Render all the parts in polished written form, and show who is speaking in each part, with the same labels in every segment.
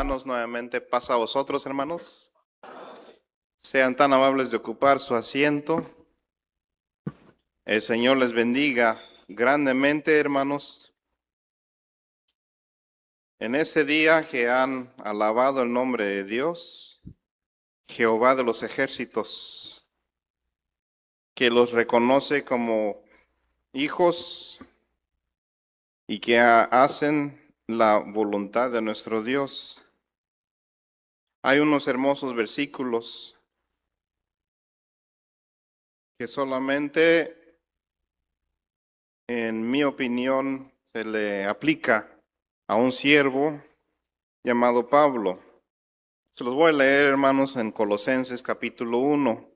Speaker 1: hermanos, nuevamente pasa a vosotros, hermanos. Sean tan amables de ocupar su asiento. El Señor les bendiga grandemente, hermanos. En ese día que han alabado el nombre de Dios, Jehová de los ejércitos, que los reconoce como hijos y que hacen la voluntad de nuestro Dios. Hay unos hermosos versículos que solamente, en mi opinión, se le aplica a un siervo llamado Pablo. Se los voy a leer, hermanos, en Colosenses capítulo 1.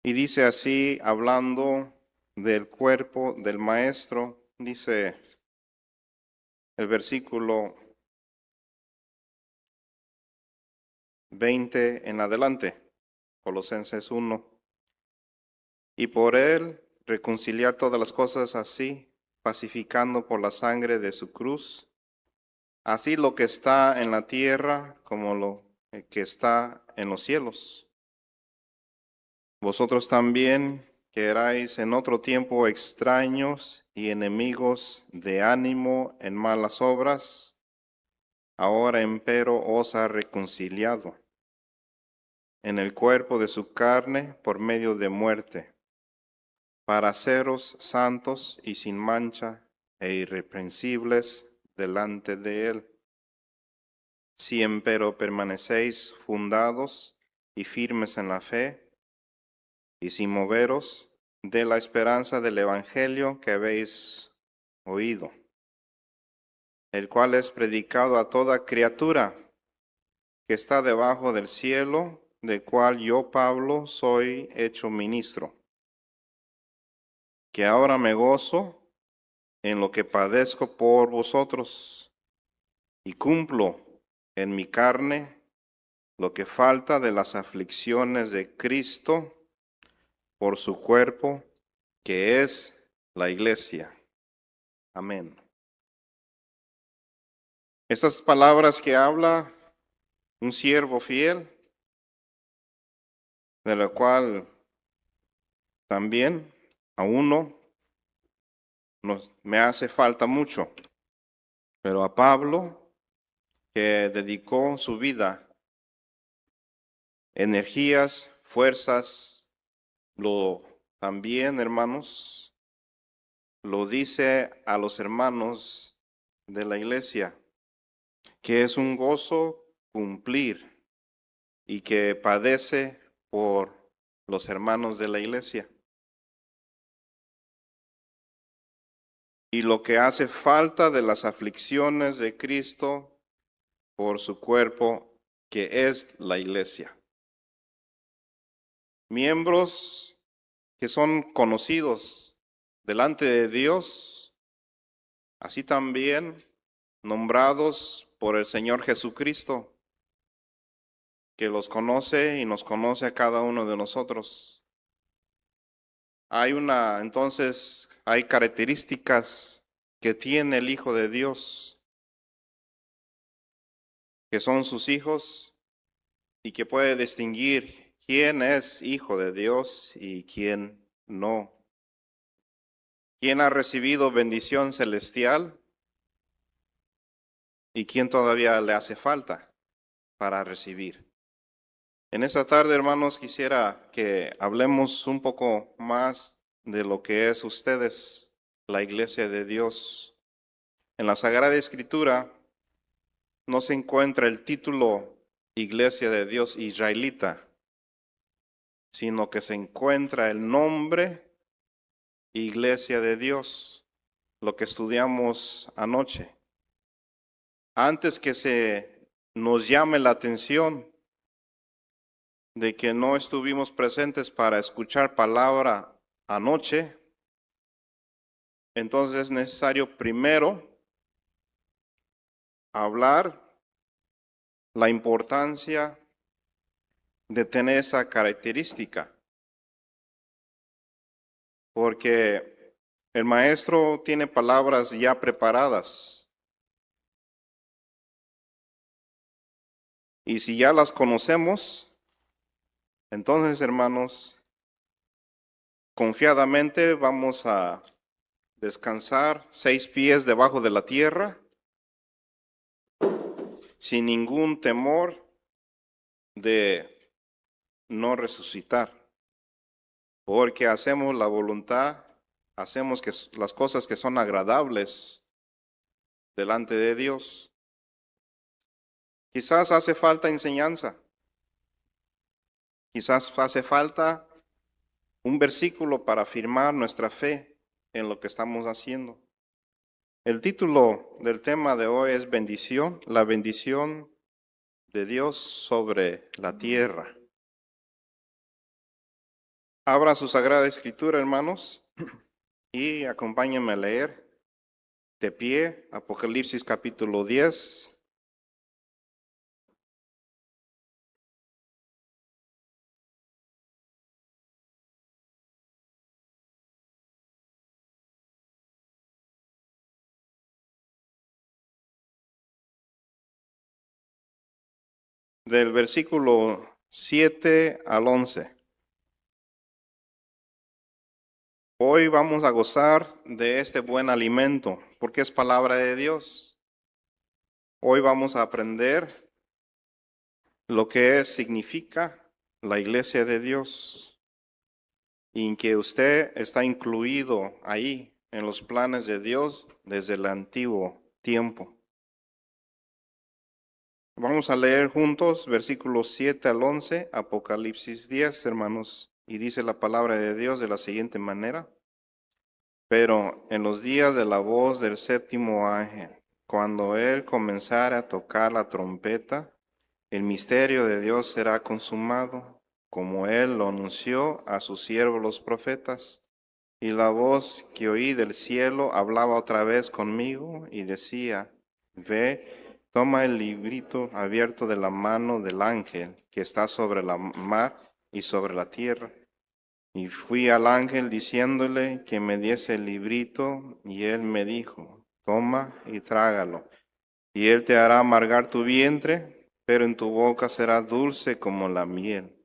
Speaker 1: Y dice así, hablando del cuerpo del maestro, dice el versículo 20 en adelante, Colosenses 1. Y por él reconciliar todas las cosas así, pacificando por la sangre de su cruz, así lo que está en la tierra como lo que está en los cielos. Vosotros también, que erais en otro tiempo extraños y enemigos de ánimo en malas obras, ahora empero os ha reconciliado en el cuerpo de su carne por medio de muerte, para haceros santos y sin mancha e irreprensibles delante de él. Si empero permanecéis fundados y firmes en la fe, y sin moveros de la esperanza del evangelio que habéis oído, el cual es predicado a toda criatura que está debajo del cielo, del cual yo, Pablo, soy hecho ministro, que ahora me gozo en lo que padezco por vosotros, y cumplo en mi carne lo que falta de las aflicciones de Cristo por su cuerpo, que es la iglesia. Amén. Estas palabras que habla un siervo fiel, de la cual también a uno me hace falta mucho, pero a Pablo, que dedicó su vida, energías, fuerzas, también, hermanos, lo dice a los hermanos de la iglesia, que es un gozo cumplir y que padece por los hermanos de la iglesia. Y lo que hace falta de las aflicciones de Cristo por su cuerpo, que es la iglesia. Miembros que son conocidos delante de Dios, así también nombrados por el Señor Jesucristo, que los conoce y nos conoce a cada uno de nosotros. Entonces, hay características que tiene el Hijo de Dios, que son sus hijos, y que puede distinguir quién es hijo de Dios y quién no. Quién ha recibido bendición celestial y quién todavía le hace falta para recibir. En esta tarde, hermanos, quisiera que hablemos un poco más de lo que es ustedes, la iglesia de Dios. En la Sagrada Escritura no se encuentra el título Iglesia de Dios israelita, sino que se encuentra el nombre Iglesia de Dios, lo que estudiamos anoche. Antes que se nos llame la atención de que no estuvimos presentes para escuchar palabra anoche, entonces es necesario primero hablar la importancia de tener esa característica, porque el maestro tiene palabras ya preparadas Y si ya las conocemos, entonces, hermanos, confiadamente vamos a descansar 6 pies debajo de la tierra, sin ningún temor de no resucitar, porque hacemos la voluntad, hacemos que las cosas que son agradables delante de Dios. Quizás hace falta enseñanza, quizás hace falta un versículo para afirmar nuestra fe en lo que estamos haciendo. El título del tema de hoy es bendición, la bendición de Dios sobre la tierra. Abra su Sagrada Escritura, hermanos, y acompáñenme a leer de pie Apocalipsis capítulo 10. Del versículo 7 al 11. Hoy vamos a gozar de este buen alimento, porque es palabra de Dios. Hoy vamos a aprender lo que significa la iglesia de Dios y en que usted está incluido ahí en los planes de Dios desde el antiguo tiempo. Vamos a leer juntos versículos 7 al 11, Apocalipsis 10, hermanos, y dice la palabra de Dios de la siguiente manera. Pero en los días de la voz del séptimo ángel, cuando él comenzare a tocar la trompeta, el misterio de Dios será consumado, como él lo anunció a sus siervos los profetas. Y la voz que oí del cielo hablaba otra vez conmigo y decía, ve, toma el librito abierto de la mano del ángel que está sobre la mar y sobre la tierra. Y fui al ángel diciéndole que me diese el librito, y él me dijo, toma y trágalo, y él te hará amargar tu vientre, pero en tu boca será dulce como la miel.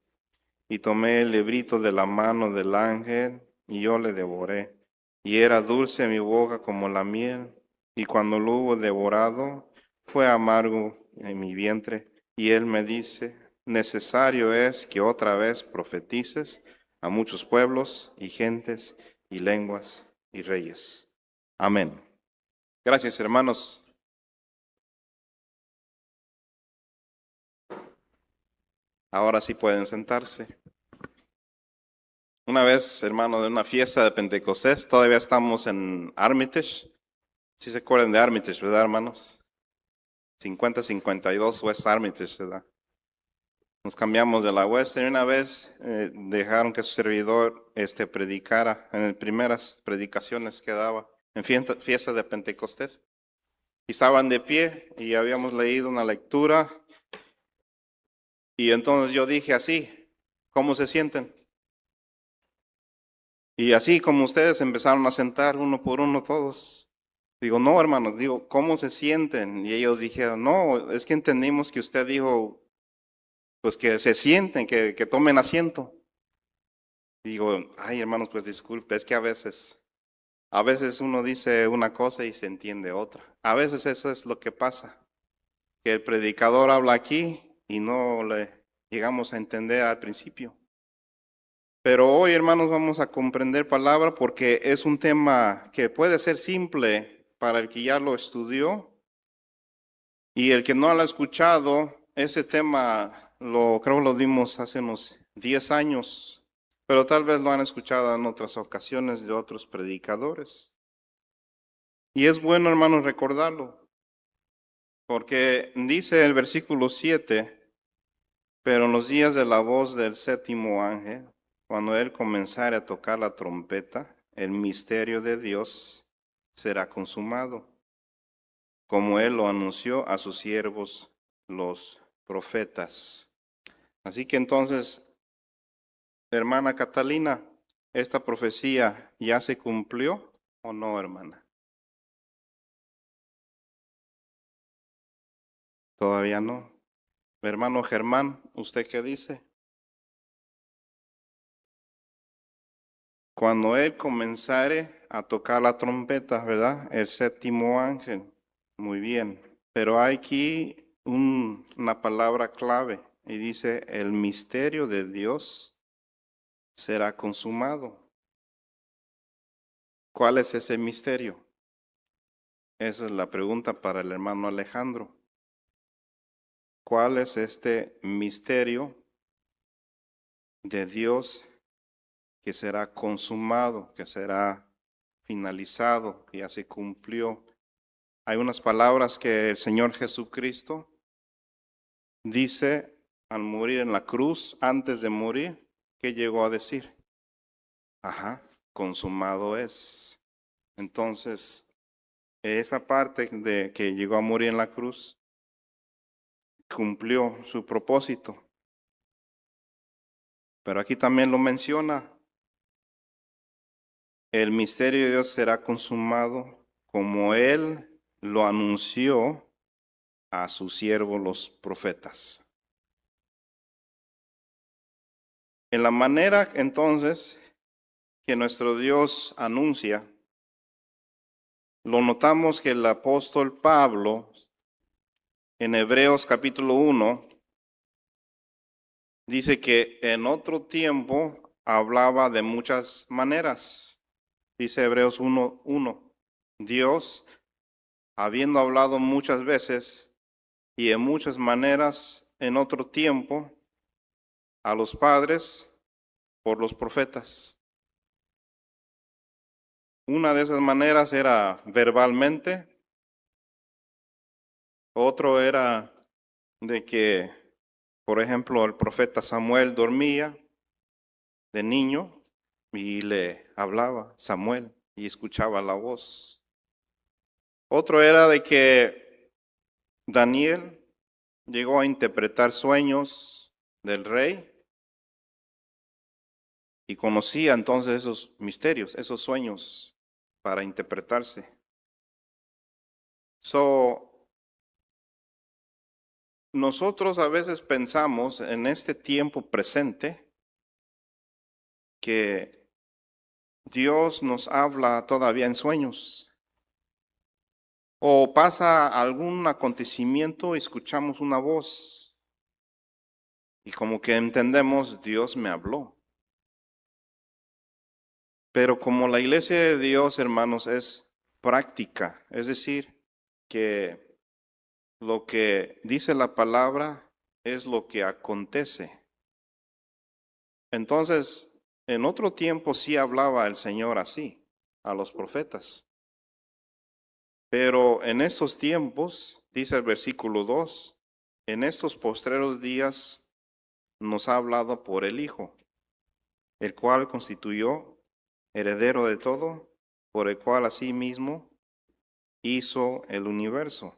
Speaker 1: Y tomé el librito de la mano del ángel, y yo le devoré, y era dulce mi boca como la miel, y cuando lo hubo devorado, fue amargo en mi vientre. Y él me dice, necesario es que otra vez profetices a muchos pueblos y gentes y lenguas y reyes. Amén. Gracias, hermanos. Ahora sí pueden sentarse. Una vez, hermano, de una fiesta de Pentecostés, todavía estamos en Armitage. ¿Sí se acuerdan de Armitage, verdad, hermanos? 5052 West Armitage, ¿verdad? Nos cambiamos de la Western y una vez dejaron que su servidor predicara en las primeras predicaciones que daba en fiesta de Pentecostés. Y estaban de pie y habíamos leído una lectura y entonces yo dije así, ¿cómo se sienten? Y así como ustedes empezaron a sentar uno por uno todos. Digo, no, hermanos, digo, ¿cómo se sienten? Y ellos dijeron, no, es que entendimos que usted dijo, pues que se sienten, que tomen asiento. Digo, ay, hermanos, pues disculpe, es que a veces uno dice una cosa y se entiende otra. A veces eso es lo que pasa, que el predicador habla aquí y no le llegamos a entender al principio. Pero hoy, hermanos, vamos a comprender palabra porque es un tema que puede ser simple para el que ya lo estudió y el que no lo ha escuchado. Ese tema creo lo dimos hace unos 10 años, pero tal vez lo han escuchado en otras ocasiones de otros predicadores. Y es bueno, hermanos, recordarlo, porque dice el versículo 7, pero en los días de la voz del séptimo ángel, cuando él comenzare a tocar la trompeta, el misterio de Dios será consumado, como él lo anunció a sus siervos los profetas. Así que entonces, hermana Catalina, ¿esta profecía ya se cumplió o no, hermana? Todavía no. Hermano Germán, ¿usted qué dice? Cuando él comenzare a tocar la trompeta, ¿verdad? El séptimo ángel. Muy bien. Pero hay aquí una palabra clave y dice, el misterio de Dios será consumado. ¿Cuál es ese misterio? Esa es la pregunta para el hermano Alejandro. ¿Cuál es este misterio de Dios que será consumado, que será finalizado, que ya se cumplió? Hay unas palabras que el Señor Jesucristo dice al morir en la cruz, antes de morir, ¿qué llegó a decir? Ajá, consumado es. Entonces, esa parte de que llegó a morir en la cruz cumplió su propósito. Pero aquí también lo menciona, el misterio de Dios será consumado como Él lo anunció a sus siervos los profetas. En la manera entonces que nuestro Dios anuncia, lo notamos que el apóstol Pablo en Hebreos capítulo 1 dice que en otro tiempo hablaba de muchas maneras. Dice Hebreos 1:1, Dios, habiendo hablado muchas veces y en muchas maneras en otro tiempo a los padres por los profetas. Una de esas maneras era verbalmente, otro era de que, por ejemplo, el profeta Samuel dormía de niño y le hablaba Samuel y escuchaba la voz. Otro era de que Daniel llegó a interpretar sueños del rey y conocía entonces esos misterios, esos sueños para interpretarse. Nosotros a veces pensamos en este tiempo presente que Dios nos habla todavía en sueños. O pasa algún acontecimiento y escuchamos una voz y como que entendemos, Dios me habló. Pero como la iglesia de Dios, hermanos, es práctica, es decir, que lo que dice la palabra es lo que acontece. Entonces, en otro tiempo sí hablaba el Señor así a los profetas. Pero en estos tiempos, dice el versículo 2, en estos postreros días nos ha hablado por el Hijo, el cual constituyó heredero de todo, por el cual asimismo hizo el universo.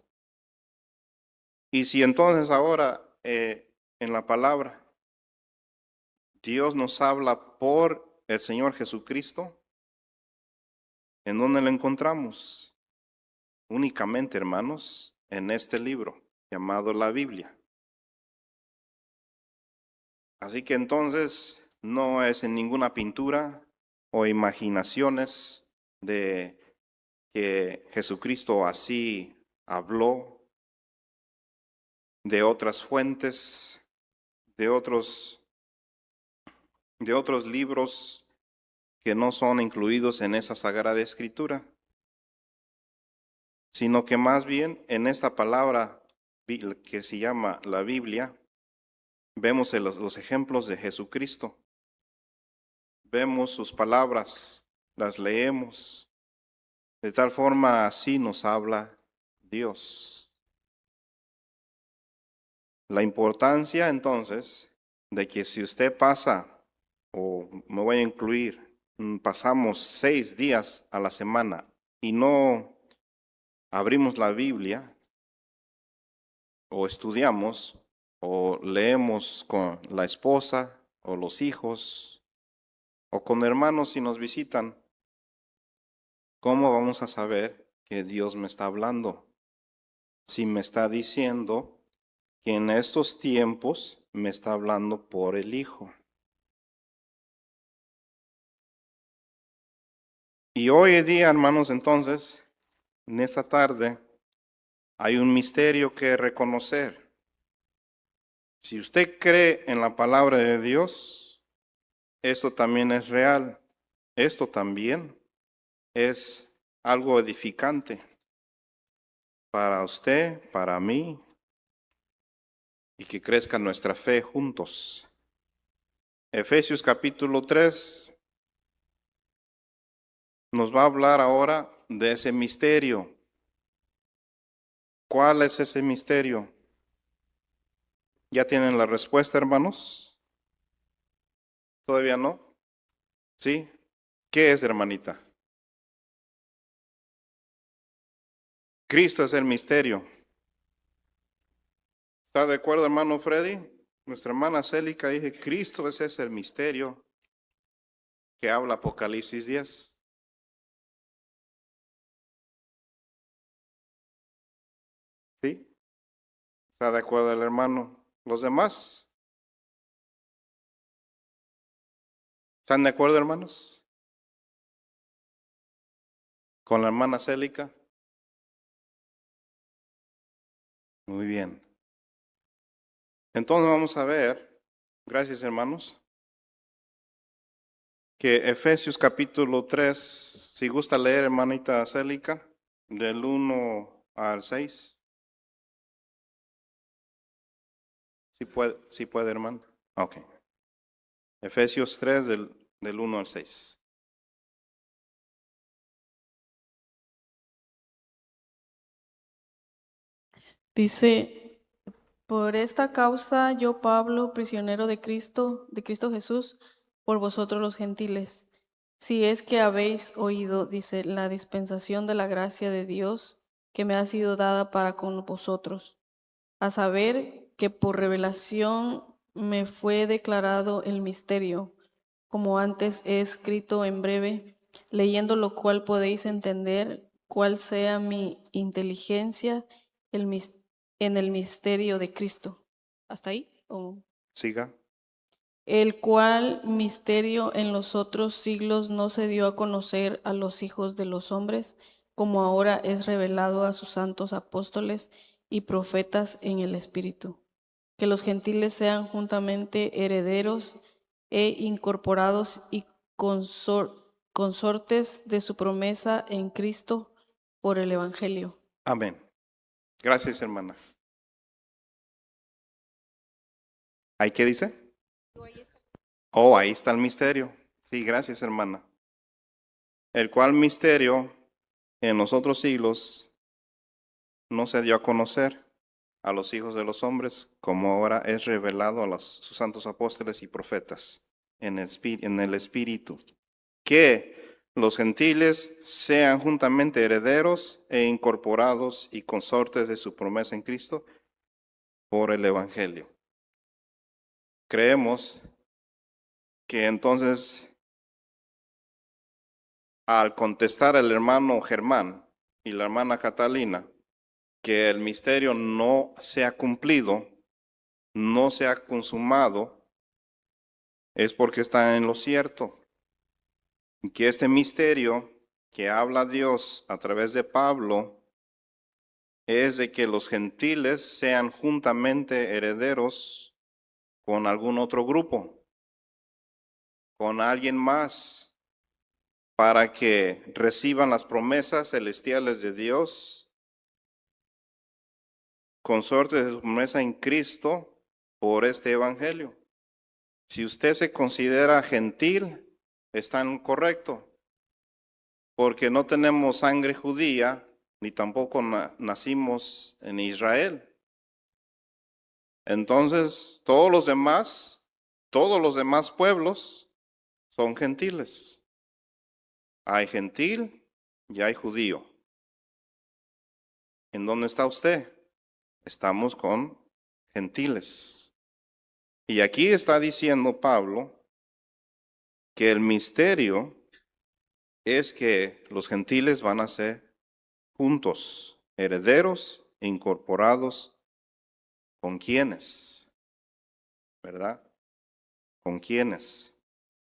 Speaker 1: Y si entonces ahora en la palabra Dios nos habla por el Señor Jesucristo, ¿en dónde lo encontramos? Únicamente, hermanos, en este libro llamado la Biblia. Así que entonces no es en ninguna pintura o imaginaciones de que Jesucristo así habló, de otras fuentes, de otros libros que no son incluidos en esa Sagrada Escritura, sino que más bien en esta palabra que se llama la Biblia, vemos los ejemplos de Jesucristo, vemos sus palabras, las leemos, de tal forma así nos habla Dios. La importancia entonces de que si usted pasa, o me voy a incluir, pasamos 6 días a la semana y no abrimos la Biblia, o estudiamos, o leemos con la esposa, o los hijos, o con hermanos si nos visitan, ¿cómo vamos a saber que Dios me está hablando? Si me está diciendo que en estos tiempos me está hablando por el Hijo. Y hoy en día, hermanos, entonces, en esta tarde, hay un misterio que reconocer. Si usted cree en la palabra de Dios, esto también es real. Esto también es algo edificante para usted, para mí, y que crezca nuestra fe juntos. Efesios capítulo 3 nos va a hablar ahora de ese misterio. ¿Cuál es ese misterio? ¿Ya tienen la respuesta, hermanos? ¿Todavía no? ¿Sí? ¿Qué es, hermanita? Cristo es el misterio. ¿Está de acuerdo, hermano Freddy? Nuestra hermana Célica dice, Cristo ese es el misterio que habla Apocalipsis 10. ¿Sí? ¿Está de acuerdo el hermano? ¿Los demás? ¿Están de acuerdo, hermanos? ¿Con la hermana Célica? Muy bien. Entonces vamos a ver, gracias hermanos, que Efesios capítulo 3, si gusta leer, hermanita Célica, del 1 al 6. Si puede, hermano. Ok. Efesios 3 del 1 al 6.
Speaker 2: Dice, por esta causa yo, Pablo, prisionero de Cristo Jesús, por vosotros los gentiles, si es que habéis oído, dice, la dispensación de la gracia de Dios que me ha sido dada para con vosotros, a saber que por revelación me fue declarado el misterio, como antes he escrito en breve, leyendo lo cual podéis entender cuál sea mi inteligencia en el misterio de Cristo. ¿Hasta ahí?
Speaker 1: Siga.
Speaker 2: El cual misterio en los otros siglos no se dio a conocer a los hijos de los hombres, como ahora es revelado a sus santos apóstoles y profetas en el Espíritu. Que los gentiles sean juntamente herederos e incorporados y consortes de su promesa en Cristo por el Evangelio.
Speaker 1: Amén. Gracias, hermana. ¿Ahí qué dice? Oh, ahí está el misterio. Sí, gracias, hermana. El cual misterio en los otros siglos no se dio a conocer a los hijos de los hombres, como ahora es revelado a sus santos apóstoles y profetas en el Espíritu, que los gentiles sean juntamente herederos e incorporados y consortes de su promesa en Cristo por el Evangelio. Creemos que entonces, al contestar el hermano Germán y la hermana Catalina, que el misterio no se ha cumplido, no se ha consumado, es porque está en lo cierto. Que este misterio que habla Dios a través de Pablo es de que los gentiles sean juntamente herederos con algún otro grupo, con alguien más, para que reciban las promesas celestiales de Dios, consortes de su promesa en Cristo por este evangelio. Si usted se considera gentil, está correcto, porque no tenemos sangre judía, ni tampoco nacimos en Israel. Entonces, todos los demás pueblos son gentiles. Hay gentil y hay judío. ¿En dónde está usted? Estamos con gentiles. Y aquí está diciendo Pablo que el misterio es que los gentiles van a ser juntos, herederos, incorporados ¿Con quiénes? ¿Verdad? ¿Con quiénes?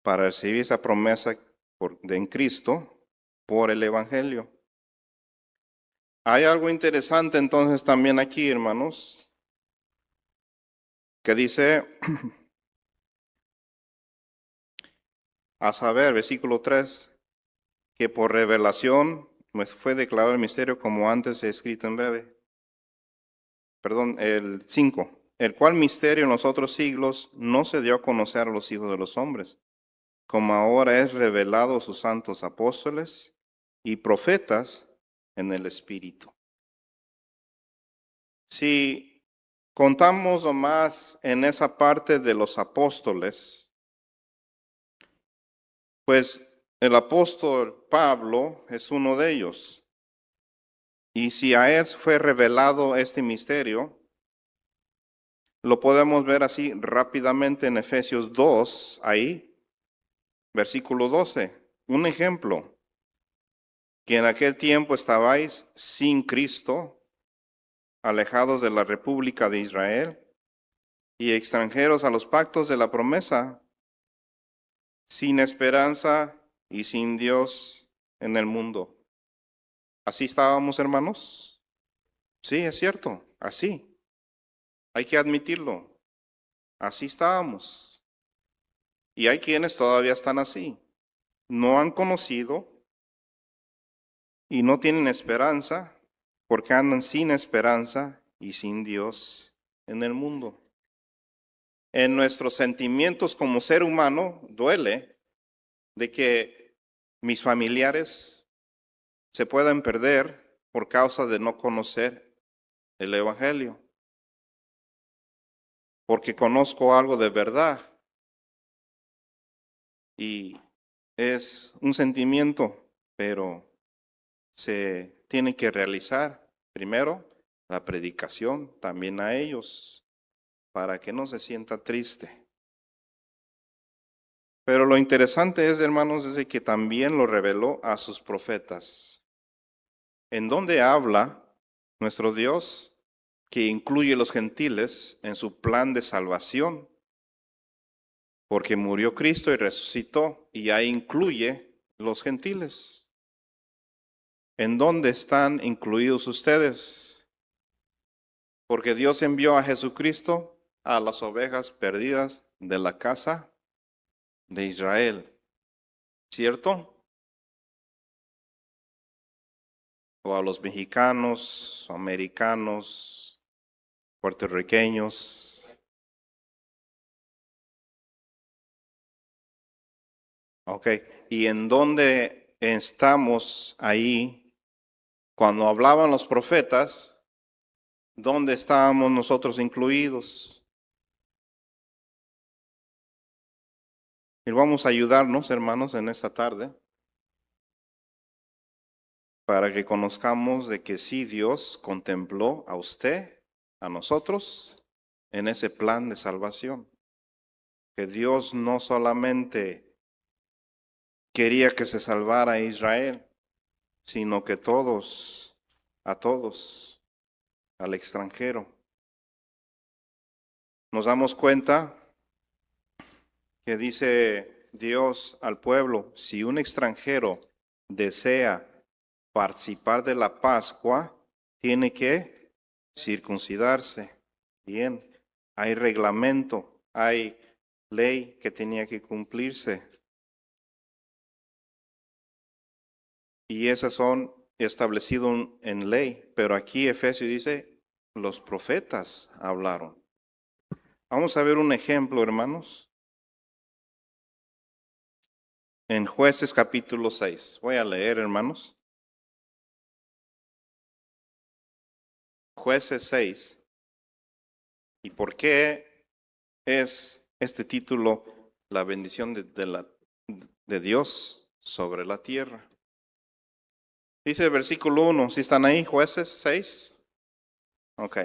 Speaker 1: Para recibir esa promesa en Cristo por el Evangelio. Hay algo interesante entonces también aquí, hermanos, que dice, a saber, versículo 3, que por revelación me fue declarado el misterio como antes he escrito en breve. Perdón, el 5, el cual misterio en los otros siglos no se dio a conocer a los hijos de los hombres, como ahora es revelado a sus santos apóstoles y profetas en el Espíritu. Si contamos más en esa parte de los apóstoles, pues el apóstol Pablo es uno de ellos. Y si a él fue revelado este misterio, lo podemos ver así rápidamente en Efesios 2, ahí, versículo 12. Un ejemplo, que en aquel tiempo estabais sin Cristo, alejados de la República de Israel y extranjeros a los pactos de la promesa, sin esperanza y sin Dios en el mundo. ¿Así estábamos, hermanos? Sí, es cierto, así. Hay que admitirlo. Así estábamos. Y hay quienes todavía están así. No han conocido y no tienen esperanza porque andan sin esperanza y sin Dios en el mundo. En nuestros sentimientos como ser humano duele de que mis familiares se puedan perder por causa de no conocer el Evangelio. Porque conozco algo de verdad y es un sentimiento, pero se tiene que realizar primero la predicación también a ellos para que no se sienta triste. Pero lo interesante es, hermanos, es que también lo reveló a sus profetas. En donde habla nuestro Dios que incluye a los gentiles en su plan de salvación, porque murió Cristo y resucitó, y ahí incluye los gentiles. ¿En dónde están incluidos ustedes? Porque Dios envió a Jesucristo a las ovejas perdidas de la casa de Israel, ¿cierto? O a los mexicanos, americanos, puertorriqueños. Ok, ¿y en dónde estamos ahí? Cuando hablaban los profetas, ¿dónde estábamos nosotros incluidos? Y vamos a ayudarnos, hermanos, en esta tarde para que conozcamos de que sí Dios contempló a usted, a nosotros, en ese plan de salvación. Que Dios no solamente quería que se salvara a Israel, sino que todos, a todos, al extranjero. Nos damos cuenta que dice Dios al pueblo, si un extranjero desea participar de la Pascua, tiene que circuncidarse. Bien, hay reglamento, hay ley que tenía que cumplirse. Y esas son establecidas en ley. Pero aquí Efesios dice, los profetas hablaron. Vamos a ver un ejemplo, hermanos. En Jueces capítulo 6. Voy a leer, hermanos. Jueces 6. ¿Y por qué es este título la bendición de Dios sobre la tierra? Dice el versículo 1, si están ahí, Jueces 6. Ok.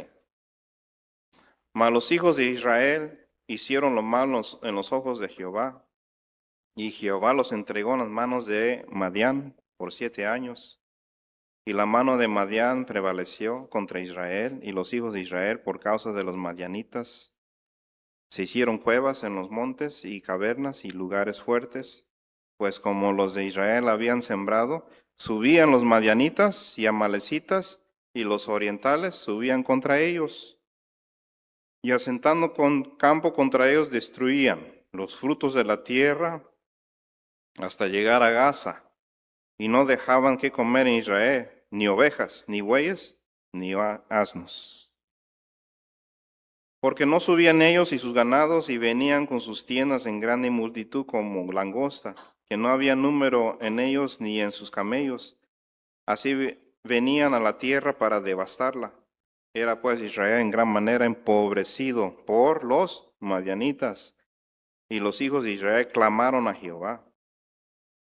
Speaker 1: Mas los hijos de Israel hicieron lo malo en los ojos de Jehová, y Jehová los entregó en las manos de Madián por 7 años. Y la mano de Madián prevaleció contra Israel, y los hijos de Israel, por causa de los madianitas, se hicieron cuevas en los montes y cavernas y lugares fuertes, pues como los de Israel habían sembrado, subían los madianitas y amalecitas, y los orientales subían contra ellos, y asentando con campo contra ellos destruían los frutos de la tierra hasta llegar a Gaza, y no dejaban que comer en Israel, ni ovejas, ni bueyes, ni asnos. Porque no subían ellos y sus ganados y venían con sus tiendas en grande multitud como langosta, que no había número en ellos ni en sus camellos. Así venían a la tierra para devastarla. Era pues Israel en gran manera empobrecido por los madianitas. Y los hijos de Israel clamaron a Jehová.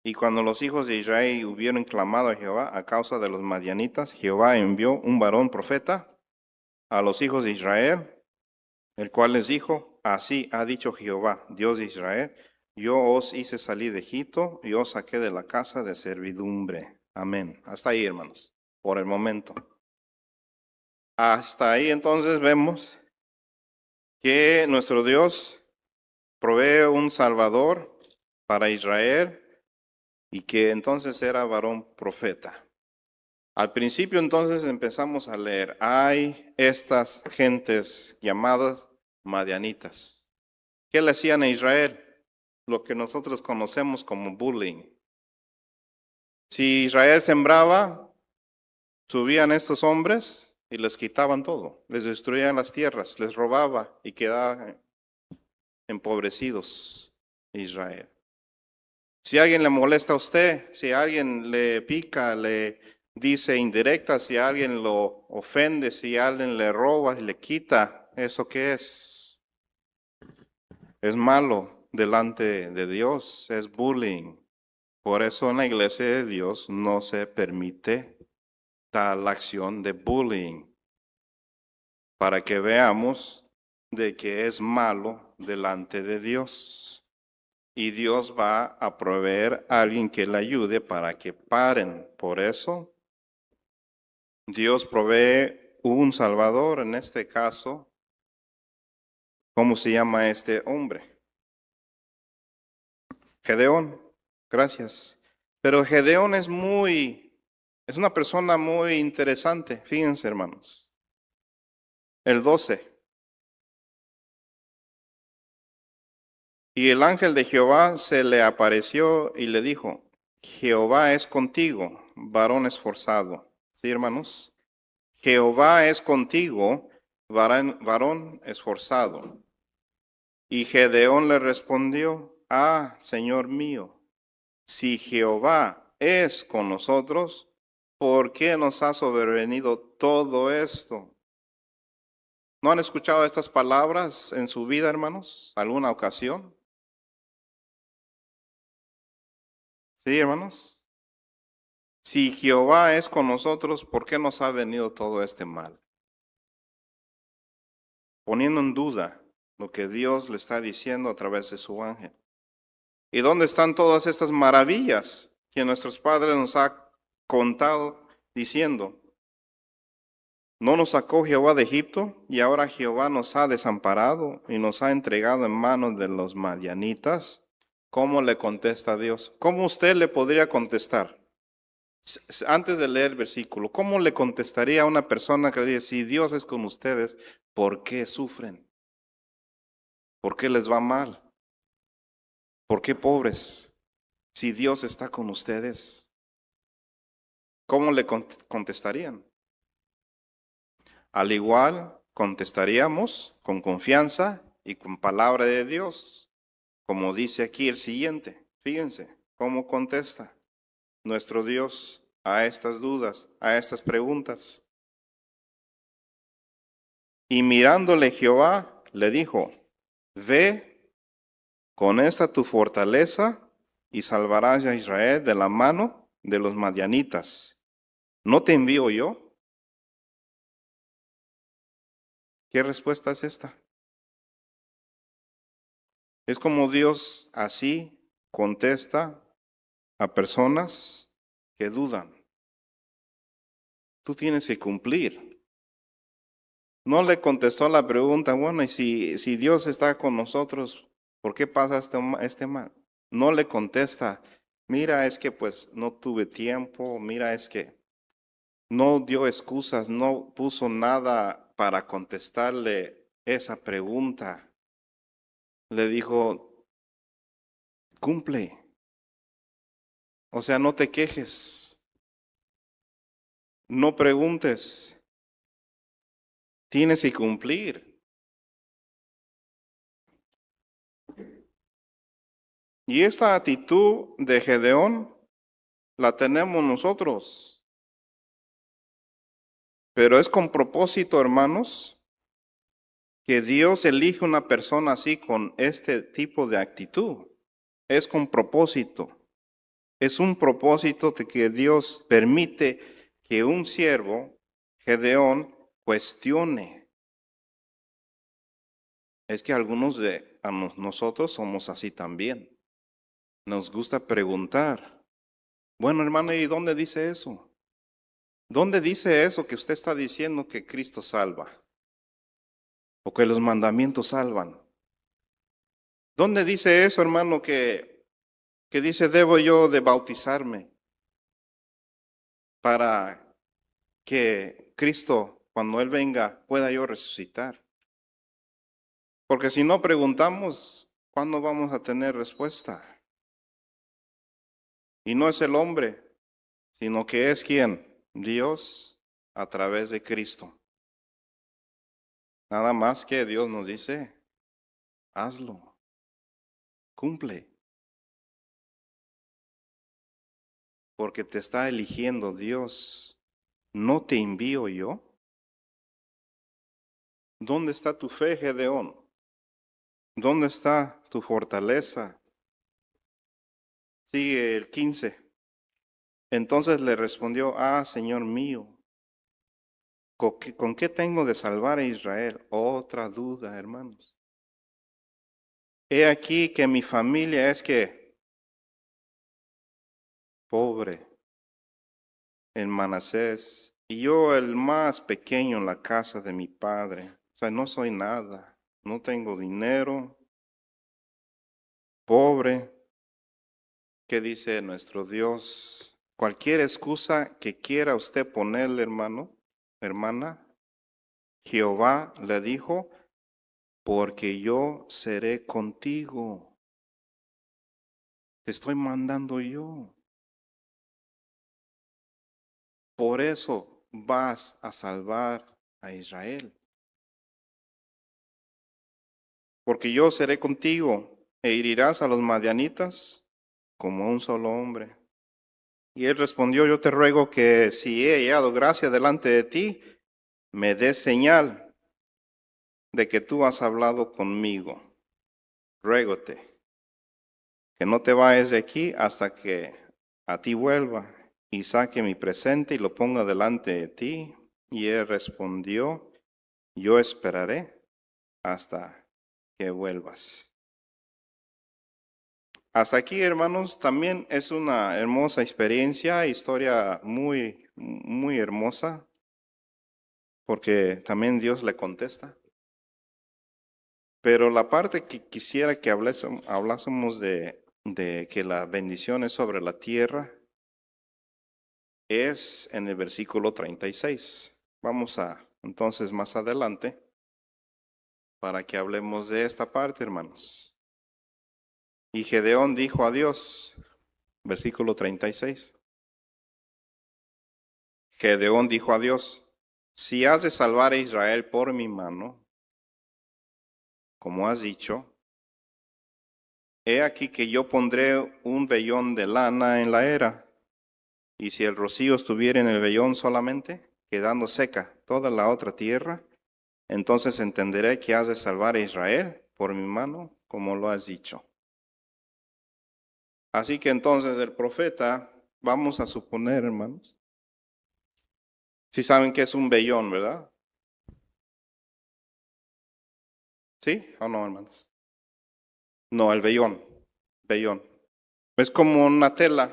Speaker 1: Y cuando los hijos de Israel hubieron clamado a Jehová a causa de los madianitas, Jehová envió un varón profeta a los hijos de Israel, el cual les dijo: así ha dicho Jehová, Dios de Israel, yo os hice salir de Egipto y os saqué de la casa de servidumbre. Amén. Hasta ahí, hermanos, por el momento. Hasta ahí entonces vemos que nuestro Dios provee un Salvador para Israel y que entonces era varón profeta. Al principio entonces empezamos a leer, hay estas gentes llamadas madianitas. ¿Qué le hacían a Israel? Lo que nosotros conocemos como bullying. Si Israel sembraba, subían estos hombres y les quitaban todo, les destruían las tierras, les robaba y quedaban empobrecidos Israel. Si alguien le molesta a usted, si alguien le pica, le dice indirecta, si alguien lo ofende, si alguien le roba y le quita, ¿eso qué es? Es malo delante de Dios, es bullying. Por eso en la iglesia de Dios no se permite tal acción de bullying, para que veamos de que es malo delante de Dios. Y Dios va a proveer a alguien que le ayude para que paren. Por eso, Dios provee un Salvador, en este caso. ¿Cómo se llama este hombre? Gedeón. Gracias. Pero Gedeón es una persona muy interesante. Fíjense, hermanos. El 12. Y el ángel de Jehová se le apareció y le dijo: Jehová es contigo, varón esforzado. ¿Sí, hermanos? Jehová es contigo, varón esforzado. Y Gedeón le respondió: Señor mío, si Jehová es con nosotros, ¿por qué nos ha sobrevenido todo esto? ¿No han escuchado estas palabras en su vida, hermanos? ¿Alguna ocasión? Sí, hermanos. Si Jehová es con nosotros, ¿por qué nos ha venido todo este mal? Poniendo en duda lo que Dios le está diciendo a través de su ángel. ¿Y dónde están todas estas maravillas que nuestros padres nos han contado diciendo? ¿No nos sacó Jehová de Egipto y ahora Jehová nos ha desamparado y nos ha entregado en manos de los madianitas? ¿Cómo le contesta Dios? ¿Cómo usted le podría contestar? Antes de leer el versículo, ¿cómo le contestaría a una persona que dice: si Dios es con ustedes, ¿por qué sufren? ¿Por qué les va mal? ¿Por qué pobres? Si Dios está con ustedes, ¿cómo le contestarían? Al igual, contestaríamos con confianza y con palabra de Dios, como dice aquí el siguiente. Fíjense cómo contesta nuestro Dios a estas dudas, a estas preguntas. Y mirándole Jehová, le dijo: ve con esta tu fortaleza y salvarás a Israel de la mano de los madianitas. ¿No te envío yo? ¿Qué respuesta es esta? Es como Dios así contesta a personas que dudan. Tú tienes que cumplir. No le contestó la pregunta, bueno, y si Dios está con nosotros, ¿por qué pasa este mal? No le contesta, mira, es que pues no tuve tiempo, mira, es que no dio excusas, no puso nada para contestarle esa pregunta. Le dijo, cumple. O sea, no te quejes, no preguntes, tienes que cumplir. Y esta actitud de Gedeón la tenemos nosotros, pero es con propósito, hermanos, que Dios elige una persona así con este tipo de actitud. Es con propósito. Es un propósito de que Dios permite que un siervo, Gedeón, cuestione. Es que algunos de nosotros somos así también. Nos gusta preguntar. Bueno, hermano, ¿y dónde dice eso? ¿Dónde dice eso que usted está diciendo que Cristo salva? ¿O que los mandamientos salvan? ¿Dónde dice eso, hermano, que dice, debo yo de bautizarme para que Cristo, cuando Él venga, pueda yo resucitar? Porque si no preguntamos, ¿cuándo vamos a tener respuesta? Y no es el hombre, sino que es quien, Dios a través de Cristo. Nada más que Dios nos dice, hazlo, cumple, porque te está eligiendo Dios. ¿No te envío yo? ¿Dónde está tu fe, Gedeón? ¿Dónde está tu fortaleza? Sigue el 15. Entonces le respondió, Señor mío, ¿con qué tengo de salvar a Israel? Otra duda, hermanos. He aquí que mi familia es que pobre en Manasés, y yo el más pequeño en la casa de mi padre. O sea, no soy nada, no tengo dinero, pobre. ¿Qué dice nuestro Dios? Cualquier excusa que quiera usted ponerle, hermano, hermana, Jehová le dijo, porque yo seré contigo. Te estoy mandando yo. Por eso vas a salvar a Israel. Porque yo seré contigo e herirás a los madianitas como un solo hombre. Y él respondió, yo te ruego que si he hallado gracia delante de ti, me des señal de que tú has hablado conmigo. Ruégote que no te vayas de aquí hasta que a ti vuelva y saque mi presente y lo ponga delante de ti. Y él respondió, yo esperaré hasta que vuelvas. Hasta aquí, hermanos, también es una hermosa experiencia, historia muy, muy hermosa, porque también Dios le contesta. Pero la parte que quisiera que hablásemos de que la bendición es sobre la tierra es en el versículo 36. Vamos a entonces más adelante para que hablemos de esta parte, hermanos. Y Gedeón dijo a Dios, versículo 36. Gedeón dijo a Dios, si has de salvar a Israel por mi mano, como has dicho, he aquí que yo pondré un vellón de lana en la era, y si el rocío estuviera en el vellón solamente, quedando seca toda la otra tierra, entonces entenderé que has de salvar a Israel por mi mano, como lo has dicho. Así que entonces el profeta, vamos a suponer, hermanos, si saben que es un vellón, ¿verdad? ¿Sí o no, hermanos? No, el vellón, vellón. Es como una tela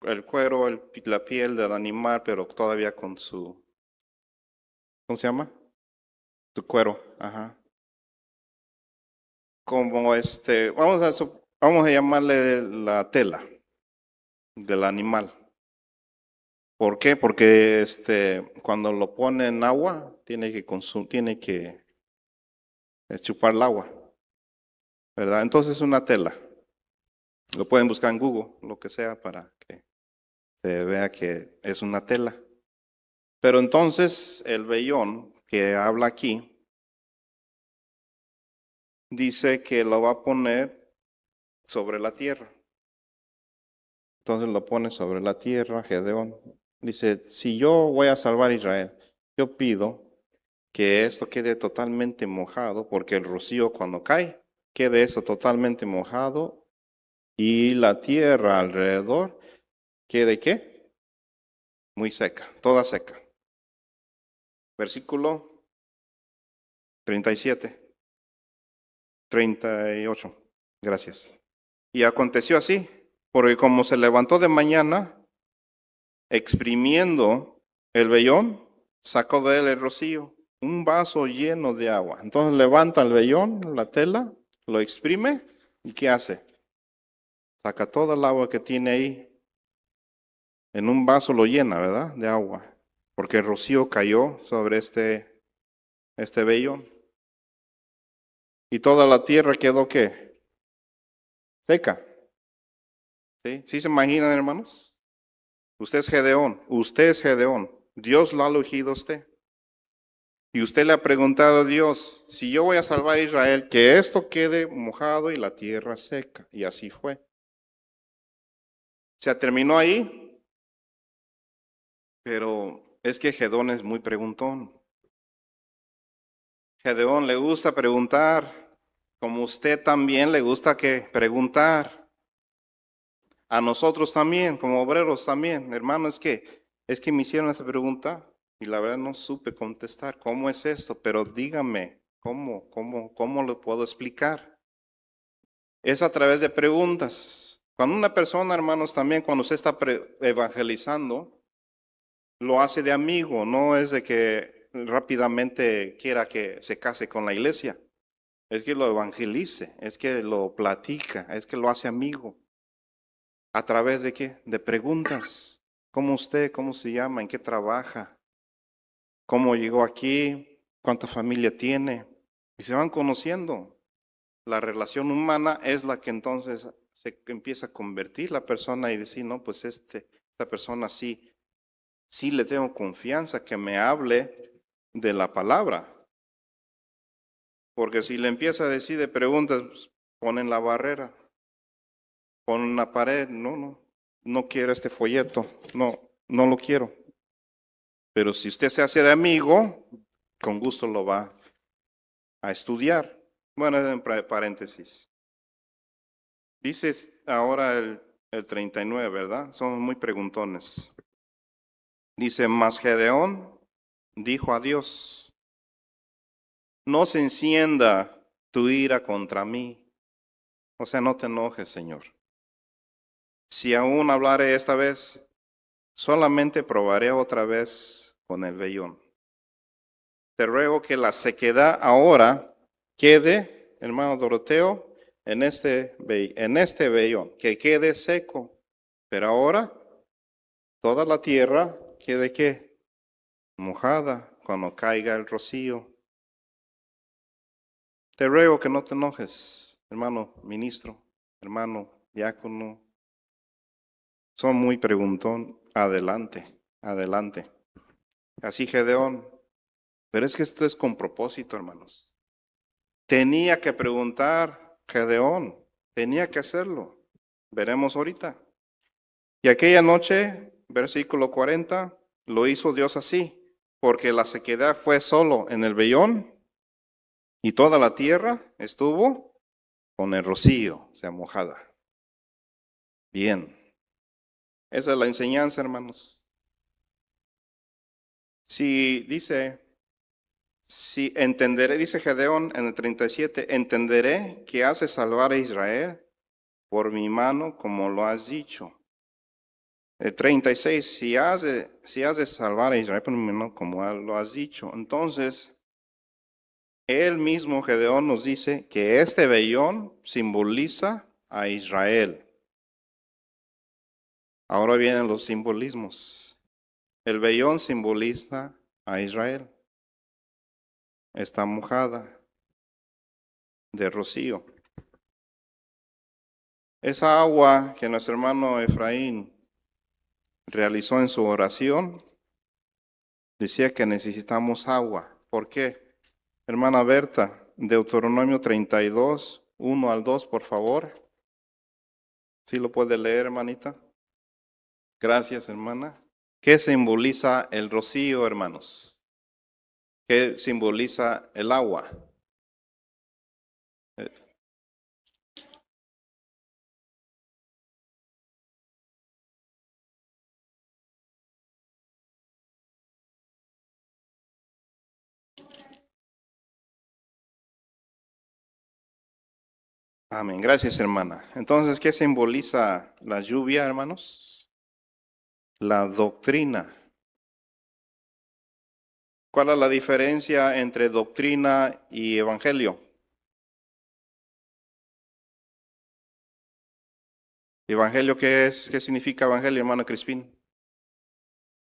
Speaker 1: el cuero, la piel del animal, pero todavía con su, ¿cómo se llama? Su cuero, ajá. Como vamos a llamarle la tela del animal. ¿Por qué? Porque cuando lo pone en agua, tiene que chupar el agua, ¿verdad? Entonces es una tela. Lo pueden buscar en Google, lo que sea, para que se vea que es una tela. Pero entonces el vellón que habla aquí dice que lo va a poner sobre la tierra. Entonces lo pone sobre la tierra, Gedeón. Dice, si yo voy a salvar a Israel, yo pido que esto quede totalmente mojado, porque el rocío cuando cae, quede eso totalmente mojado y la tierra alrededor quede ¿qué? Muy seca, toda seca. Versículo 37, 38. Gracias. Y aconteció así, porque como se levantó de mañana, exprimiendo el vellón, sacó de él el rocío, un vaso lleno de agua. Entonces levanta el vellón, la tela, lo exprime, ¿y qué hace? Saca toda el agua que tiene ahí, en un vaso lo llena, ¿verdad? De agua, porque el rocío cayó sobre este vellón. Y toda la tierra quedó ¿qué? Seca. ¿Sí? ¿Sí se imaginan, hermanos? Usted es Gedeón, Dios lo ha elegido a usted. Y usted le ha preguntado a Dios, si yo voy a salvar a Israel, que esto quede mojado y la tierra seca. Y así fue. Se terminó ahí, pero es que Gedeón es muy preguntón. Gedeón le gusta preguntar, como usted también le gusta que preguntar. A nosotros también, como obreros también, hermano, es que me hicieron esa pregunta y la verdad no supe contestar. ¿Cómo es esto? Pero dígame, ¿cómo lo puedo explicar? Es a través de preguntas. Cuando una persona, hermanos, también cuando usted está evangelizando, lo hace de amigo, no es de que rápidamente quiera que se case con la iglesia. Es que lo evangelice, es que lo platica, es que lo hace amigo. ¿A través de qué? De preguntas. ¿Cómo usted? ¿Cómo se llama? ¿En qué trabaja? ¿Cómo llegó aquí? ¿Cuánta familia tiene? Y se van conociendo. La relación humana es la que entonces se empieza a convertir la persona y decir, no, pues esta persona sí le tengo confianza que me hable de la palabra. Porque si le empieza a decir de preguntas, pues, ponen la barrera, ponen una pared, no quiero este folleto, no lo quiero. Pero si usted se hace de amigo, con gusto lo va a estudiar. Bueno, en paréntesis. Dice ahora el 39, ¿verdad? Son muy preguntones. Dice, mas Gedeón dijo a Dios, no se encienda tu ira contra mí. O sea, no te enojes, Señor. Si aún hablaré esta vez, solamente probaré otra vez con el vellón. Te ruego que la sequedad ahora quede, hermano Doroteo, en este vellón, que quede seco. Pero ahora toda la tierra quede ¿qué? Mojada cuando caiga el rocío. Te ruego que no te enojes, hermano ministro, hermano diácono. Son muy preguntón. Adelante, adelante. Así Gedeón. Pero es que esto es con propósito, hermanos. Tenía que preguntar Gedeón, tenía que hacerlo. Veremos ahorita. Y aquella noche, versículo 40, lo hizo Dios así, porque la sequedad fue solo en el vellón y toda la tierra estuvo con el rocío, o sea, mojada. Bien. Esa es la enseñanza, hermanos. Si entenderé, dice Gedeón en el 37, entenderé que hace salvar a Israel por mi mano como lo has dicho. 36, si has de salvar a Israel, pero no, como lo has dicho. Entonces, el mismo Gedeón nos dice que este vellón simboliza a Israel. Ahora vienen los simbolismos. El vellón simboliza a Israel. Está mojada de rocío. Esa agua que nuestro hermano Efraín realizó en su oración, decía que necesitamos agua. ¿Por qué? Hermana Berta, Deuteronomio 32, 1 al 2, por favor. ¿Sí lo puede leer, hermanita? Gracias, hermana. ¿Qué simboliza el rocío, hermanos? ¿Qué simboliza el agua? Amén. Gracias, hermana. Entonces, ¿qué simboliza la lluvia, hermanos? La doctrina. ¿Cuál es la diferencia entre doctrina y evangelio? ¿Evangelio qué es? ¿Qué significa evangelio, hermano Crispín?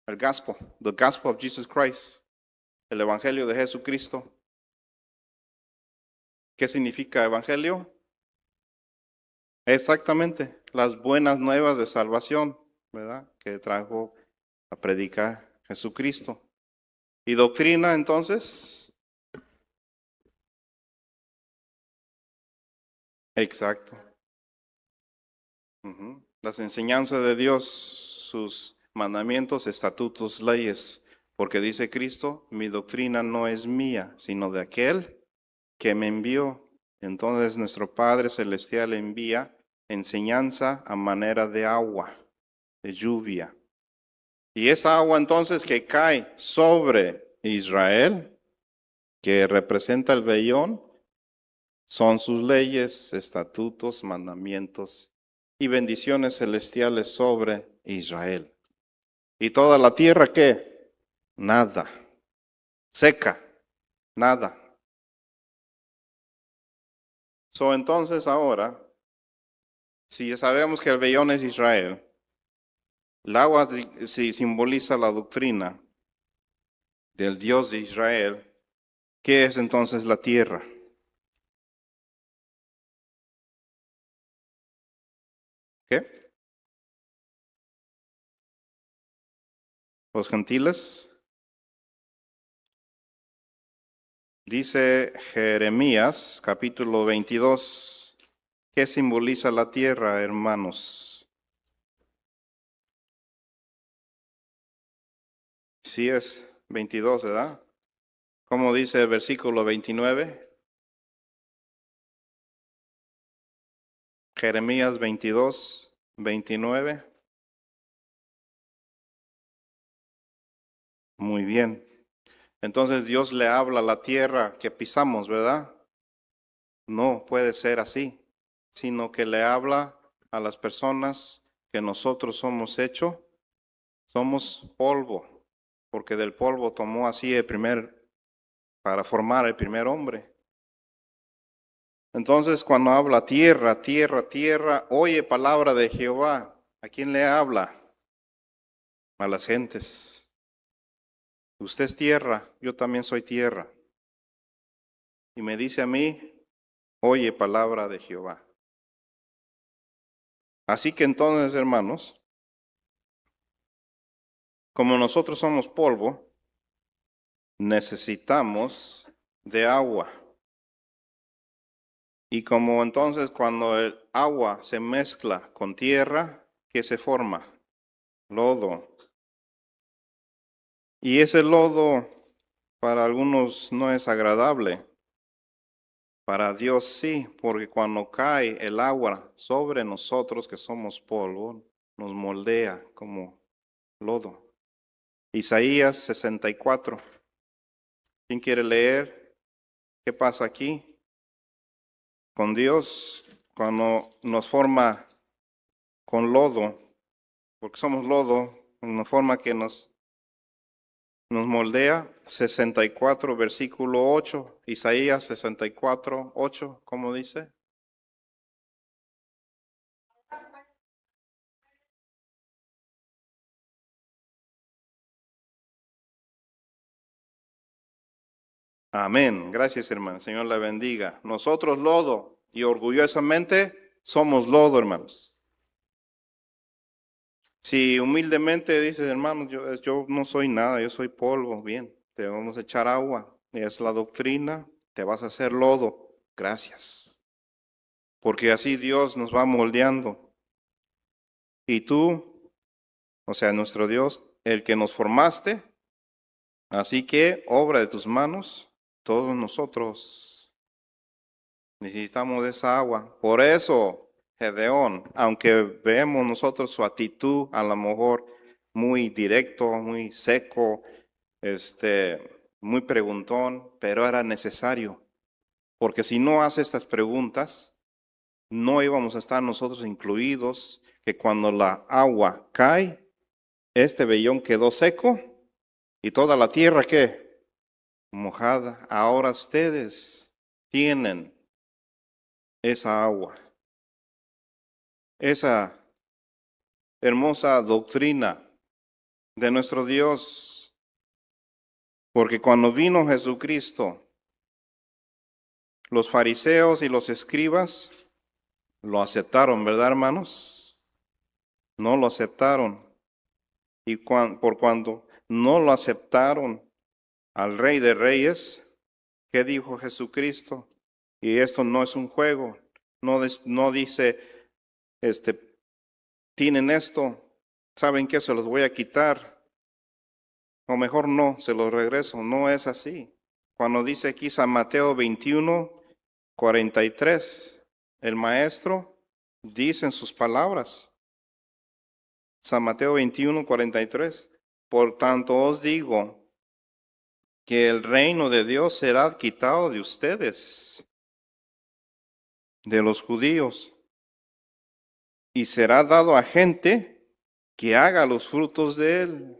Speaker 1: El gospel, the gospel of Jesus Christ. El evangelio de Jesucristo. ¿Qué significa evangelio? Exactamente, las buenas nuevas de salvación, ¿verdad? Que trajo a predicar Jesucristo. ¿Y doctrina entonces? Exacto. Las enseñanzas de Dios, sus mandamientos, estatutos, leyes, porque dice Cristo, mi doctrina no es mía, sino de aquel que me envió. Entonces nuestro Padre Celestial envía enseñanza a manera de agua, de lluvia. Y esa agua entonces que cae sobre Israel, que representa el vellón, son sus leyes, estatutos, mandamientos y bendiciones celestiales sobre Israel. ¿Y toda la tierra qué? Nada. Seca. Nada. Entonces ahora, si sabemos que el vellón es Israel, el agua simboliza la doctrina del Dios de Israel. ¿Qué es entonces la tierra? ¿Qué? Los gentiles. Dice Jeremías capítulo 22. ¿Qué simboliza la tierra, hermanos? Sí es 22, ¿verdad? ¿Cómo dice el versículo 29? Jeremías 22, 29. Muy bien. Entonces Dios le habla a la tierra que pisamos, ¿verdad? No puede ser así, sino que le habla a las personas que nosotros somos hechos. Somos polvo, porque del polvo tomó así para formar el primer hombre. Entonces cuando habla tierra, tierra, tierra, oye palabra de Jehová. ¿A quién le habla? A las gentes. Usted es tierra, yo también soy tierra. Y me dice a mí, oye palabra de Jehová. Así que entonces, hermanos, como nosotros somos polvo, necesitamos de agua. Y como entonces cuando el agua se mezcla con tierra, ¿qué se forma? Lodo. Y ese lodo para algunos no es agradable. Para Dios sí, porque cuando cae el agua sobre nosotros que somos polvo, nos moldea como lodo. Isaías 64. ¿Quién quiere leer? ¿Qué pasa aquí? Con Dios, cuando nos forma con lodo, porque somos lodo, una forma que nos moldea. 64, versículo 8, Isaías 64, 8, ¿cómo dice? Amén. Gracias, hermano. Señor la bendiga. Nosotros lodo y orgullosamente somos lodo, hermanos. Si humildemente dices, hermano, yo no soy nada, yo soy polvo, bien, te vamos a echar agua. Es la doctrina, te vas a hacer lodo. Gracias. Porque así Dios nos va moldeando. Y tú, o sea, nuestro Dios, el que nos formaste, así que obra de tus manos, todos nosotros necesitamos esa agua. Por eso, Gedeón, aunque vemos nosotros su actitud a lo mejor muy directo, muy seco, muy preguntón, pero era necesario. Porque si no hace estas preguntas, no íbamos a estar nosotros incluidos, que cuando la agua cae, este vellón quedó seco y toda la tierra, ¿qué? Mojada. Ahora ustedes tienen esa agua, esa hermosa doctrina de nuestro Dios. Porque cuando vino Jesucristo, los fariseos y los escribas lo aceptaron, ¿verdad, hermanos? No lo aceptaron. Y por cuando no lo aceptaron al Rey de Reyes, ¿qué dijo Jesucristo? Y esto no es un juego. No dice, tienen esto, ¿saben qué? Se los voy a quitar. O mejor no, se los regreso. No es así. Cuando dice aquí San Mateo 21, 43, el maestro dice en sus palabras, San Mateo 21, 43, por tanto os digo que el reino de Dios será quitado de ustedes, de los judíos, y será dado a gente que haga los frutos de él.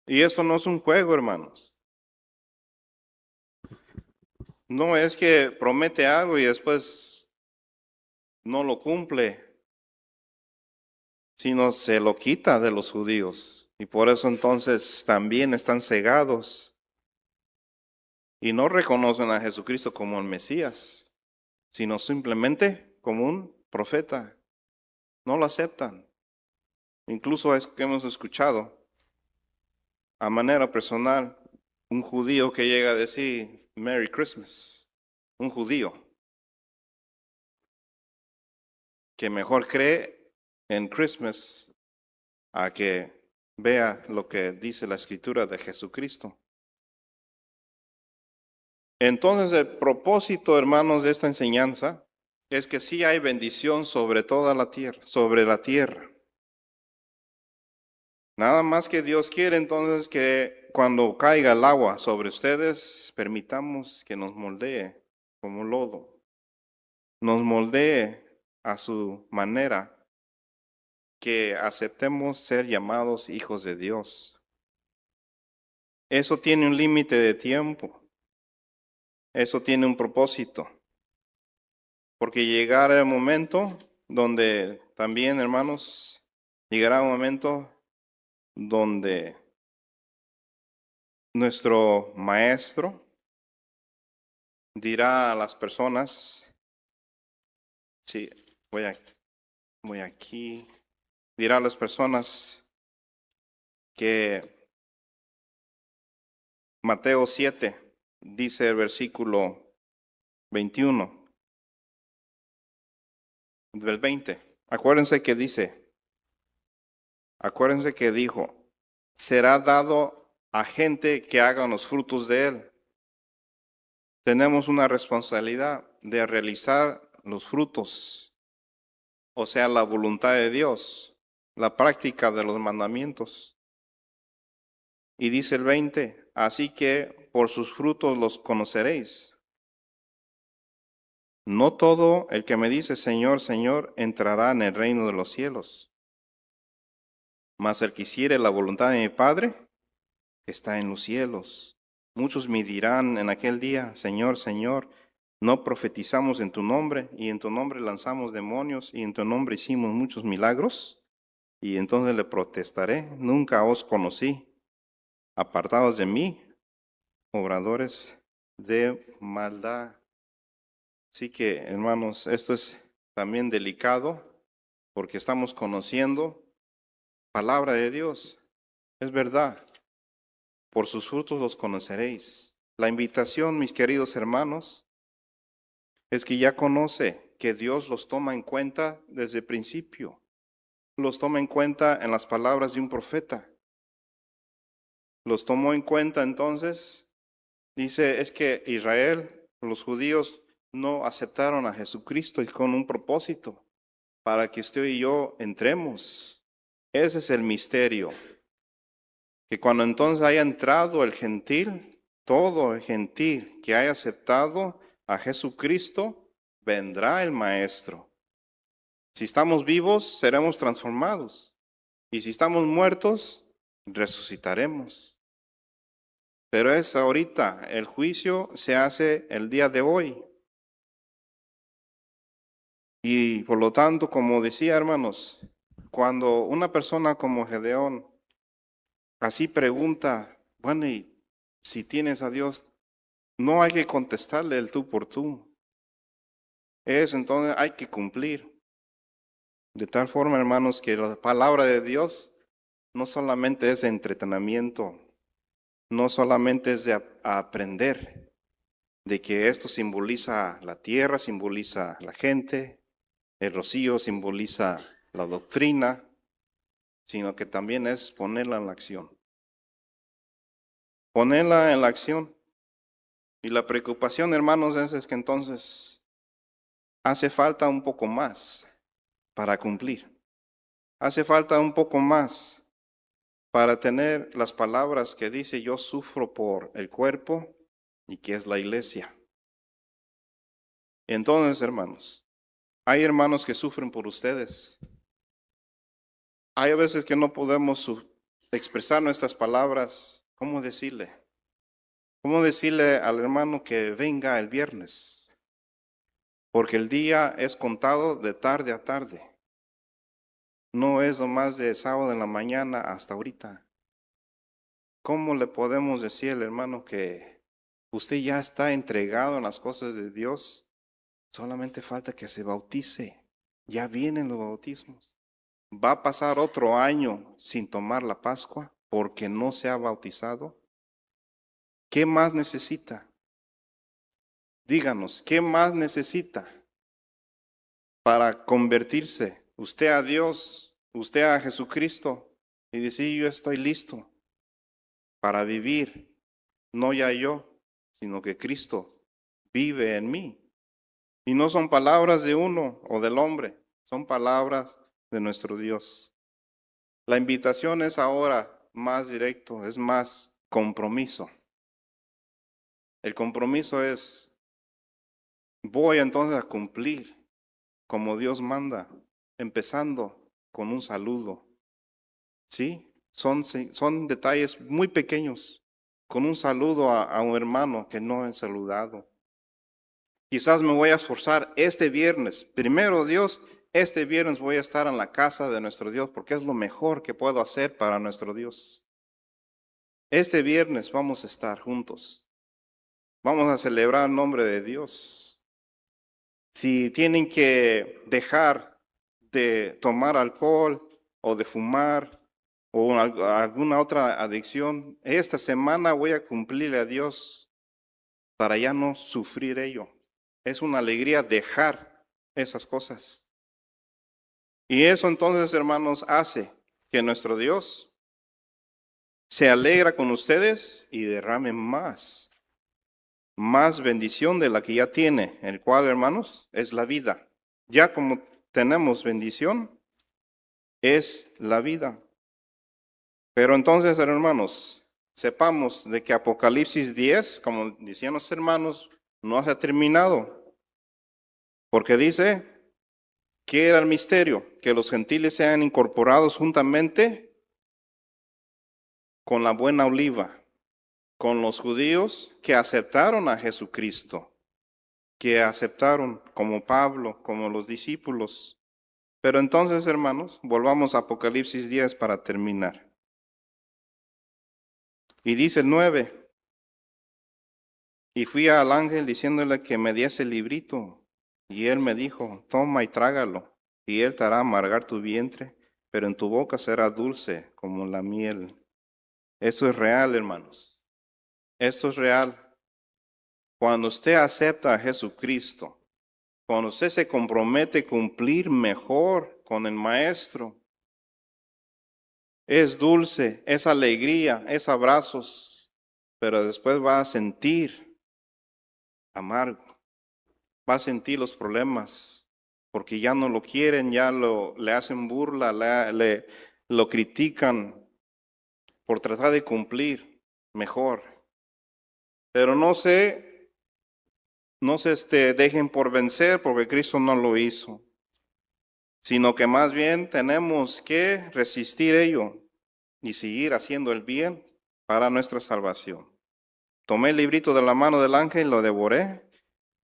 Speaker 1: Y esto no es un juego, hermanos. No es que promete algo y después no lo cumple, sino se lo quita de los judíos. Y por eso entonces también están cegados y no reconocen a Jesucristo como el Mesías, sino simplemente como un profeta. No lo aceptan. Incluso es que hemos escuchado a manera personal un judío que llega a decir Merry Christmas. Un judío que mejor cree en Christmas a que vea lo que dice la escritura de Jesucristo. Entonces el propósito, hermanos, de esta enseñanza es que sí hay bendición sobre toda la tierra, sobre la tierra. Nada más que Dios quiere entonces que cuando caiga el agua sobre ustedes, permitamos que nos moldee como lodo, nos moldee a su manera, que aceptemos ser llamados hijos de Dios. Eso tiene un límite de tiempo, eso tiene un propósito, porque llegará el momento donde también, hermanos, llegará un momento donde nuestro maestro dirá a las personas, sí, voy aquí, dirá a las personas que Mateo 7 dice el versículo 21 del 20. Acuérdense que dijo, será dado a gente que haga los frutos de él. Tenemos una responsabilidad de realizar los frutos, o sea, la voluntad de Dios, la práctica de los mandamientos. Y dice el 20, así que por sus frutos los conoceréis. No todo el que me dice Señor, Señor entrará en el reino de los cielos, Mas el que hiciere la voluntad de mi Padre, que está en los cielos. Muchos me dirán en aquel día, Señor, Señor, no profetizamos en tu nombre, y en tu nombre lanzamos demonios, y en tu nombre hicimos muchos milagros. Y entonces le protestaré, nunca os conocí. Apartados de mí, obradores de maldad. Así que, hermanos, esto es también delicado porque estamos conociendo palabra de Dios. Es verdad, por sus frutos los conoceréis. La invitación, mis queridos hermanos, es que ya conoce que Dios los toma en cuenta desde el principio. Los toma en cuenta en las palabras de un profeta. Los tomó en cuenta entonces. Dice, es que Israel, los judíos, no aceptaron a Jesucristo y con un propósito, para que usted y yo entremos. Ese es el misterio. Que cuando entonces haya entrado el gentil, todo el gentil que haya aceptado a Jesucristo, vendrá el Maestro. Si estamos vivos, seremos transformados. Y si estamos muertos, resucitaremos. Pero es ahorita, el juicio se hace el día de hoy. Y por lo tanto, como decía, hermanos, cuando una persona como Gedeón así pregunta, bueno, y si tienes a Dios, no hay que contestarle el tú por tú. Entonces hay que cumplir. De tal forma, hermanos, que la palabra de Dios no solamente es de entretenimiento, no solamente es de aprender, de que esto simboliza la tierra, simboliza la gente, el rocío simboliza la doctrina, sino que también es ponerla en la acción. Ponerla en la acción. Y la preocupación, hermanos, es que entonces hace falta un poco más para cumplir. Hace falta un poco más para tener las palabras que dice yo sufro por el cuerpo y que es la iglesia. Entonces, hermanos, hay hermanos que sufren por ustedes. Hay veces que no podemos expresar nuestras palabras. ¿Cómo decirle? ¿Cómo decirle al hermano que venga el viernes? Porque el día es contado de tarde a tarde. No es nomás de sábado en la mañana hasta ahorita. ¿Cómo le podemos decir al hermano que usted ya está entregado en las cosas de Dios? Solamente falta que se bautice. Ya vienen los bautismos. ¿Va a pasar otro año sin tomar la Pascua porque no se ha bautizado? ¿Qué más necesita? Díganos, ¿qué más necesita para convertirse usted a Dios, usted a Jesucristo y decir yo estoy listo para vivir, no ya yo, sino que Cristo vive en mí? Y no son palabras de uno o del hombre, son palabras de nuestro Dios. La invitación es ahora más directo, es más compromiso. El compromiso es, voy entonces a cumplir como Dios manda, empezando con un saludo. ¿Sí? Son detalles muy pequeños, con un saludo a un hermano que no he saludado. Quizás me voy a esforzar este viernes. Primero Dios, este viernes voy a estar en la casa de nuestro Dios porque es lo mejor que puedo hacer para nuestro Dios. Este viernes vamos a estar juntos. Vamos a celebrar el nombre de Dios. Si tienen que dejar de tomar alcohol o de fumar o alguna otra adicción, esta semana voy a cumplirle a Dios para ya no sufrir ello. Es una alegría dejar esas cosas. Y eso entonces, hermanos, hace que nuestro Dios se alegra con ustedes y derrame más bendición de la que ya tiene, el cual, hermanos, es la vida. Ya como tenemos bendición, es la vida. Pero entonces, hermanos, sepamos de que Apocalipsis 10, como decían los hermanos, no se ha terminado. Porque dice, ¿qué era el misterio? Que los gentiles sean incorporados juntamente con la buena oliva, con los judíos que aceptaron a Jesucristo, que aceptaron como Pablo, como los discípulos. Pero entonces, hermanos, volvamos a Apocalipsis 10 para terminar. Y dice el 9, y fui al ángel diciéndole que me diese el librito, y él me dijo, toma y trágalo, y él te hará amargar tu vientre, pero en tu boca será dulce como la miel. Esto es real, hermanos. Esto es real. Cuando usted acepta a Jesucristo, cuando usted se compromete a cumplir mejor con el Maestro, es dulce, es alegría, es abrazos, pero después va a sentir amargo, va a sentir los problemas, porque ya no lo quieren, ya le hacen burla, lo critican por tratar de cumplir mejor. Pero no se dejen por vencer, porque Cristo no lo hizo, sino que más bien tenemos que resistir ello y seguir haciendo el bien para nuestra salvación. Tomé el librito de la mano del ángel y lo devoré,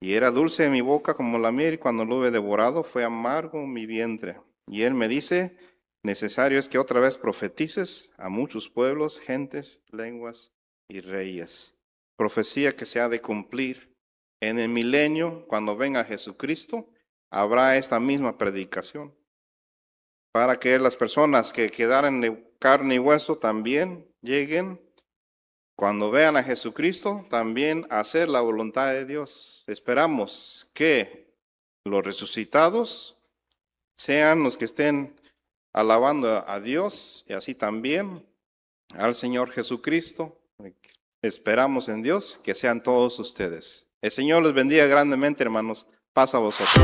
Speaker 1: y era dulce en mi boca como la miel, y cuando lo hube devorado fue amargo mi vientre. Y él me dice, necesario es que otra vez profetices a muchos pueblos, gentes, lenguas y reyes. Profecía que se ha de cumplir. En el milenio, cuando venga Jesucristo, habrá esta misma predicación, para que las personas que quedaran de carne y hueso también lleguen, cuando vean a Jesucristo, también a hacer la voluntad de Dios. Esperamos que los resucitados sean los que estén alabando a Dios y así también al Señor Jesucristo. Esperamos en Dios que sean todos ustedes. El Señor les bendiga grandemente, hermanos. Paz a vosotros.